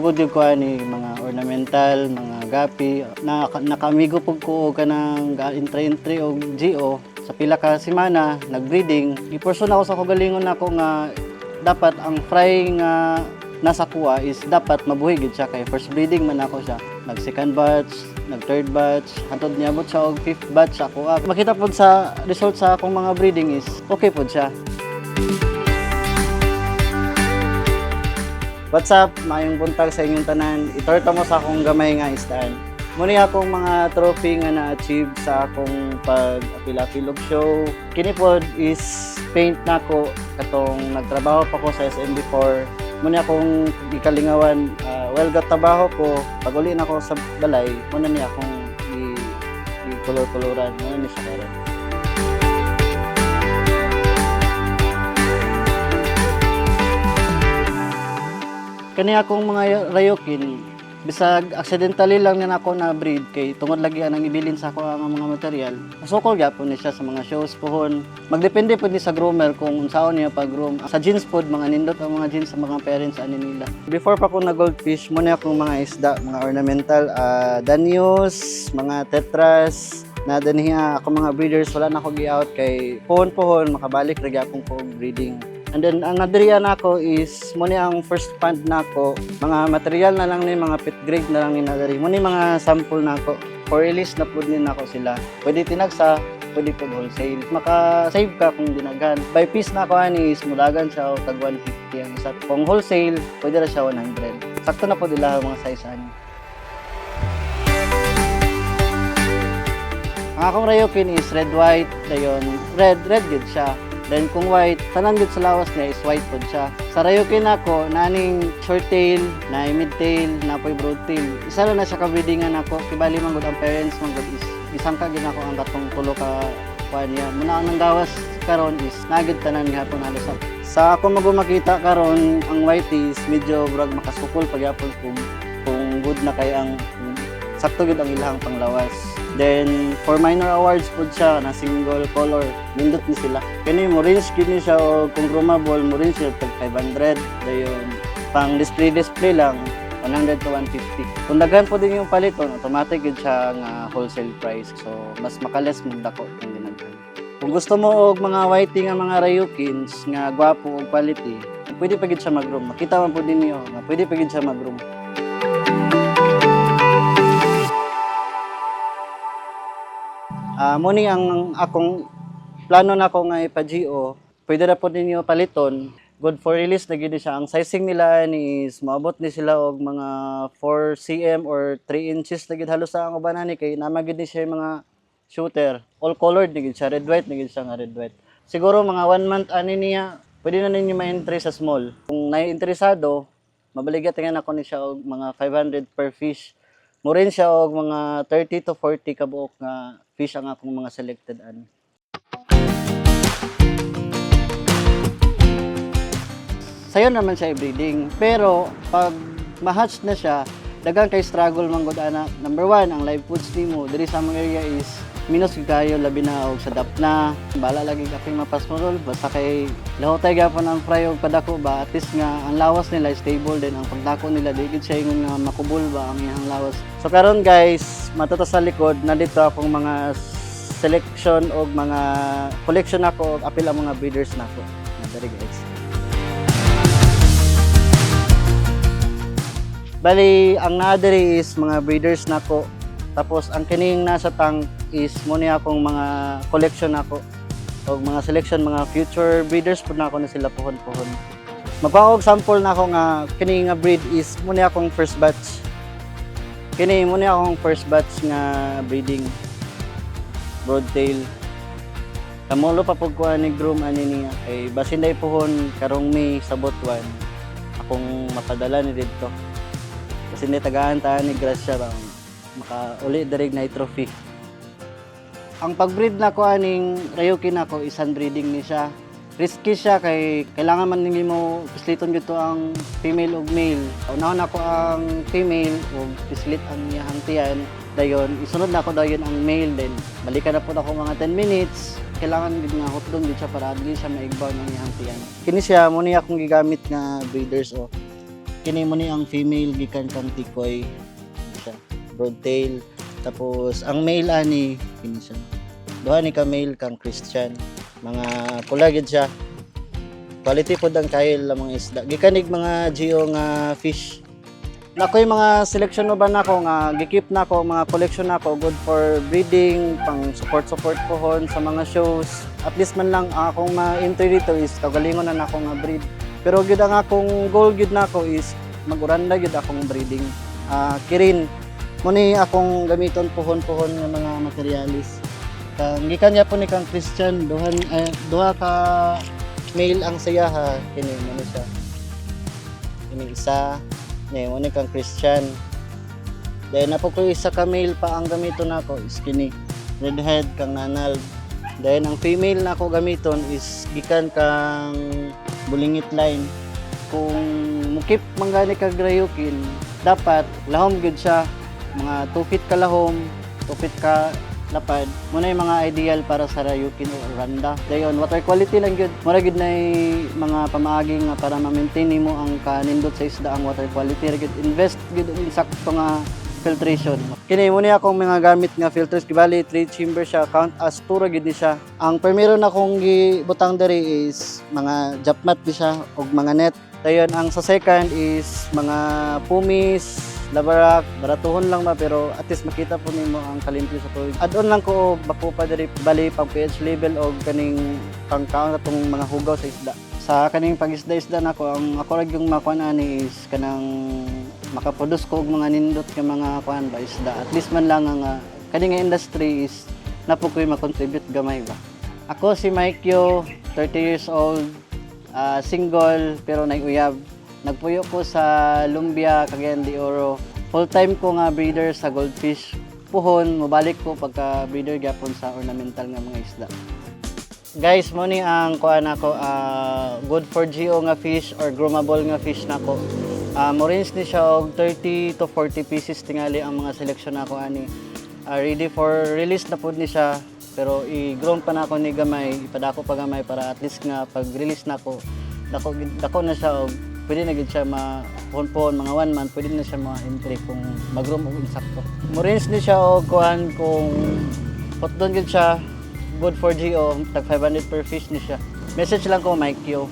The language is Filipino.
Sugod yung kuha ni mga ornamental, mga gapi. Nakamigo po ko ka ng entry o GO sa pila ka semana, nag-breeding. I-person ako sa kagalingon ako nga dapat ang fry nga nasa kuha is dapat mabuhi gid siya kay first breeding man ako siya. Nag second batch, nag third batch, hantod niabot siya og fifth batch ako. Makita pod sa result sa akong mga breeding is okay pod siya. What's up? Maayong buntag sa inyong tanan. Itorta mo sa akong gamay nga istaan. Muna akong mga trophy nga na-achieve sa akong pag-apil-apilog show. Kini pod is paint na ko katong nagtrabaho pa ko sa SM before. Muna akong ikalingawan, well-gat-trabaho ko. Pag uli na ako sa balay, muna niya akong i-color-coloran. Muna niya siya karon. Kani akong mga rayokin, bisag accidentally lang na ako na breed kay tungod lagi ang ibilin sa ako ang mga material. Masukol gyapon ni siya sa mga shows pohon. Magdepende pud ni sa groomer kung unsaon niya pag-groom. Sa jeans pod mga nindot ang mga jeans sa mga parents ani nila. Before pa ko na goldfish, muna akong mga isda, mga ornamental, danios, mga tetras, na daniya ako mga breeders wala na ako gi-out kay pohon-pohon makabalik ra gyapon ko breeding. And then, ang nadiriya na ako is, muna ang first fund na ako, mga material na lang ni, mga pet grade na lang ni nadiri. Muna mga sample na ako, for release na po din ako sila. Pwede tinagsa, pwede po wholesale. Maka-save ka kung dinagan. By piece na ako ani is, mulagan siya o tag 150 ang isa. Kung wholesale, pwede na siya 100. Sakto na po nila mga size ani. Ang akong rayokin is red-white, dayon red good siya. Then kung white, tanan gud sa lawas niya is white pod siya. Sa rayokin ako, naning short tail, na mid tail, na po'y broad tail. Isa lang na siya ka-breedingan ako. Kibali man gud ang parents man gud is isang ka gid ako ang katong tulo ka kuan niya. Muna ang nanggawas karon is nagid tanan gihapon halos. Sa ako magumakita karon, ang white is medyo brag makasukol pagyapon kung good na kay ang sakto gud ang ilahang panglawas. Then, for minor awards po siya na single color, nindot ni sila. Kani mo range gini siya o kung groomable mo range siya tag 500. Dayon, pang display lang 100 to 150. Kung daghan po din yung paliton, automatic yun siya nga wholesale price. So, mas makalas magdako kung ginaghan. Kung gusto mo og mga whitey nga mga rayukins nga gwapo og quality, pwede pa gid siya mag-groom. Makita man po din niyo nga pwede pa gid siya mag-groom. Muni ang akong plano na ako nga ipa-GO, pwede na po ninyo paliton. Good for release na gid siya. Ang sizing nila is maabot ni sila og mga 4 cm or 3 inches na gid halos sa ang uban ni kay namagid ni siya mga shooter. All colored ni gid siya, red white ni gid siya nga red white. Siguro mga 1 month ani niya, pwede na ninyo ma-entry sa small. Kung nai-interesado, mabaligyan ako ni siya og mga 500 per fish. Mo rin siya og mga 30 to 40 kabuok nga fish ang akong mga selected ani. Sayo naman siya i-breeding, pero pag ma-hatch na siya, daghang kay struggle man gud ana. Number 1, ang live foods nimo diri sa among area is minus kayo labi na og sadap na. Bala lagi ka kay mapasmorol basta kay lahotay gyapon ang fry og padako ba at least nga ang lawas nila is stable din ang pagdako nila di gid siya ingon nga makubol ba ang iyang lawas. So karon guys, matuto sa likod na dito akong mga selection og mga collection ako og apil ang mga breeders nako. Nadari guys. Bali ang naadiri is mga breeders nako. Tapos ang kining nasa tank is muni akong mga collection ako o mga selection mga future breeders pud na ako na sila pohon-pohon. Magpaog sample na ako nga kini nga breed is muni akong first batch. Kini muni akong first batch nga breeding broad tail. Kamulo pa pud ko ani groom ani niya kay basin day pohon karong May sabot 1 akong mapadala ni didto. Kasi ni tagaan ta ni Gracia ba maka-uli darig na trophy. Ang pag-breed na ko aning rayukin ako isang breeding ni siya. Risky siya kay kailangan man nili mo pisliton gyud ang female ug male. Unahon ako ang female ug pislit ang iyang tiyan. Dayon isunod na ako dayon ang male din. Balikan na po ako mga 10 minutes. Kailangan gid nga hotdog gid siya para dili siya maigbaw ng iyang tiyan. Kini siya mo niya akong gigamit nga breeders o. kini mo ni ang female gikan kang tikoy siya, broadtail. Tapos ang male ani kini siya. Duha ni ka male kang Christian. Mga pula gid siya. Quality pod ang kail lang mga isda. Gikanig mga GO nga fish. Nakoy mga selection ba nako nga gikip nako mga collection nako good for breeding, pang support pohon sa mga shows. At least man lang akong ma-entry dito is kagalingon na nako nga breed. Pero gyud ang akong goal gyud nako is maguranda gyud akong breeding. Kirin mo ni akong gamiton pohon-pohon nga mga materialis. Kang gikan niya po ni kang Christian duha ka male ang sayaha kini mo siya. Kini isa ni mo ni kang Christian. Dahil na po ko isa ka male pa ang gamiton nako is kini redhead kang nanal. Dahil ang female nako gamiton is gikan kang bulingit line. Kung mukip manggani kag grayukin, dapat lahom gud siya mga 2 feet ka lahom, 2 feet ka lapad. Muna yung mga ideal para sa rayukin o randa. Dayon water quality lang gyud. Mura gyud na mga pamaagi nga para ma-maintain nimo ang kanindot sa isda ang water quality. Gyud invest gyud in sakto nga filtration. Kini mo ni akong mga gamit nga filters gibali 3 chamber siya, count as 2 ra gyud ni siya. Ang primero na kong gibutang diri is mga japmat di siya og mga net. Dayon ang sa second is mga pumis, labarak, baratuhon lang ba pero at least makita po nimo ang kalimpyo sa tubig. Add-on lang ko bako pa diri bali pang pH level og kaning pang-count atong mga hugaw sa isda. Sa kaning pag-isda-isda nako ang ako ra yung makuan ani is kanang makaproduce ko og mga nindot nga mga kuan ba isda. At least man lang nga kaning industry is napo ko'y ma-contribute gamay ba. Ako si Mike Yo, 30 years old, single pero nag-uyab. Nagpuyo ko sa Lumbia, Cagayan de Oro. Full-time ko nga breeder sa goldfish. Puhon, mabalik ko pagka breeder gyapon sa ornamental nga mga isda. Guys, mo ni ang kuan nako good for GO nga fish or groomable nga fish nako. Mo range ni siya og 30 to 40 pieces tingali ang mga selection nako ani. Ready for release na pud ni siya. Pero i-groom pa nako ni gamay, ipadako pa gamay para at least nga pag-release nako, dako na siya og pwede na gid siya ma-pohon mga 1 month, pwede na siya ma-entry kung mag-groom og insakto. Mo range ni siya og kuan kung hot doon gid siya, good for GO, tag 500 per fish ni siya. Message lang ko Mike Yo.